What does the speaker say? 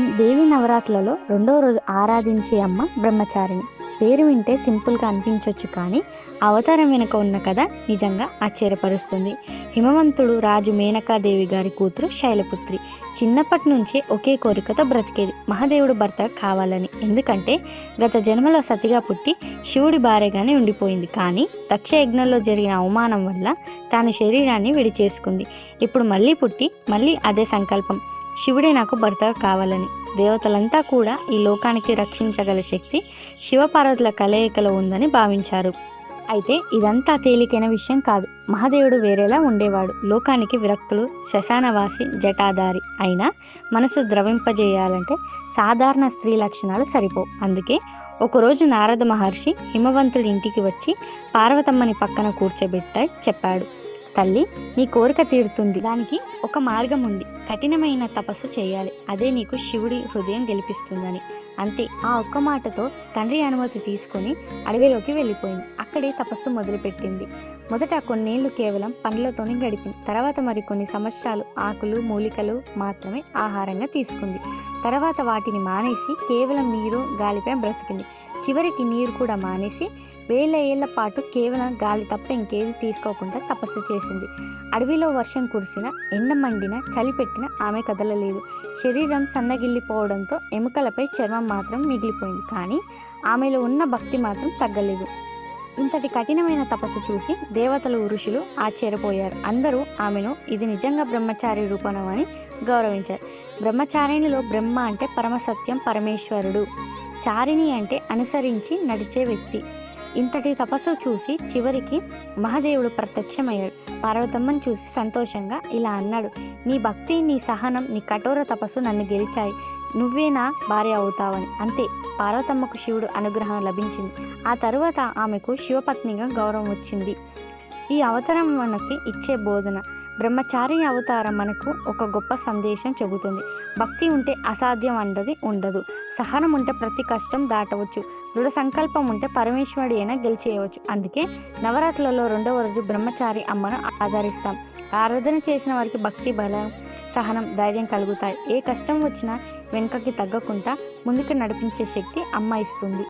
దేవి నవరాత్రులలో రెండవ రోజు ఆరాధించే అమ్మ బ్రహ్మచారిణి. పేరు వింటే సింపుల్గా అనిపించవచ్చు, కానీ అవతారం వెనుక ఉన్న కథ నిజంగా ఆశ్చర్యపరుస్తుంది. హిమవంతుడు రాజు మేనకాదేవి గారి కూతురు శైలపుత్రి. చిన్నప్పటి నుంచే ఒకే కోరికతో బ్రతికేది, మహాదేవుడు భర్త కావాలని. ఎందుకంటే గత జన్మలో సతిగా పుట్టి శివుడి భార్యగానే ఉండిపోయింది. కానీ దక్ష యజ్ఞంలో జరిగిన అవమానం వల్ల తాను శరీరాన్ని విడిచేసుకుంది. ఇప్పుడు మళ్ళీ పుట్టి మళ్ళీ అదే సంకల్పం, శివుడే నాకు భర్తగా కావాలని. దేవతలంతా కూడా ఈ లోకానికి రక్షించగల శక్తి శివపార్వతుల కలయికలో ఉందని భావించారు. అయితే ఇదంతా తేలికైన విషయం కాదు. మహాదేవుడు వేరేలా ఉండేవాడు. లోకానికి విరక్తులు, శ్మశానవాసి, జటాధారి అయినా మనసు ద్రవింపజేయాలంటే సాధారణ స్త్రీ లక్షణాలు సరిపోవు. అందుకే ఒకరోజు నారద మహర్షి హిమవంతుడి ఇంటికి వచ్చి పార్వతమ్మని పక్కన కూర్చోబెట్టి చెప్పాడు, తల్లి, నీ కోరిక తీరుతుంది. దానికి ఒక మార్గం ఉంది. కఠినమైన తపస్సు చేయాలి. అదే నీకు శివుడి హృదయం గెలిపిస్తుందని. అంతే. ఆ ఒక్క మాటతో తండ్రి అనుమతి తీసుకొని అడవిలోకి వెళ్ళిపోయింది. అక్కడే తపస్సు మొదలుపెట్టింది. మొదట కొన్నేళ్లు కేవలం పండ్లతోనే గడిపింది. తర్వాత మరికొన్ని సంవత్సరాలు ఆకులు, మూలికలు మాత్రమే ఆహారంగా తీసుకుంది. తర్వాత వాటిని మానేసి కేవలం నీరు, గాలిపై బ్రతికింది. చివరికి నీరు కూడా మానేసి వేల ఏళ్ల పాటు కేవలం గాలి తప్ప ఇంకేది తీసుకోకుండా తపస్సు చేసింది. అడవిలో వర్షం కురిసిన, ఎండ మండిన, చలి పెట్టిన ఆమె కదలలేదు. శరీరం సన్నగిల్లిపోవడంతో ఎముకలపై చర్మం మాత్రం మిగిలిపోయింది. కానీ ఆమెలో ఉన్న భక్తి మాత్రం తగ్గలేదు. ఇంతటి కఠినమైన తపస్సు చూసి దేవతలు, ఋషులు ఆశ్చర్యపోయారు. అందరూ ఆమెను ఇది నిజంగా బ్రహ్మచారి రూపణం అని గౌరవించారు. బ్రహ్మచారిణిలో బ్రహ్మ అంటే పరమసత్యం, పరమేశ్వరుడు. చారిణి అంటే అనుసరించి నడిచే వ్యక్తి. ఇంతటి తపస్సు చూసి చివరికి మహాదేవుడు ప్రత్యక్షమయ్యాడు. పార్వతమ్మను చూసి సంతోషంగా ఇలా అన్నాడు, నీ భక్తి, నీ సహనం, నీ కఠోర తపస్సు నన్ను గెలిచాయి. నువ్వే నా భార్య అవుతావని. అంతే. పార్వతమ్మకు శివుడు అనుగ్రహం లభించింది. ఆ తరువాత ఆమెకు శివపత్నిగా గౌరవం వచ్చింది. ఈ అవతారం మనకి ఇచ్చే బోధన, బ్రహ్మచారి అవతారం మనకు ఒక గొప్ప సందేశం చెబుతుంది. భక్తి ఉంటే అసాధ్యం అన్నది ఉండదు. సహనం ఉంటే ప్రతి కష్టం దాటవచ్చు. దృఢ సంకల్పం ఉంటే పరమేశ్వరుడు అయినా గెలిచేయవచ్చు. అందుకే నవరాత్రులలో రెండవ రోజు బ్రహ్మచారి అమ్మను ఆదరిస్తాం. ఆరాధన చేసిన వారికి భక్తి, బలం, సహనం, ధైర్యం కలుగుతాయి. ఏ కష్టం వచ్చినా వెనుకకి తగ్గకుండా ముందుకు నడిపించే శక్తి అమ్మ ఇస్తుంది.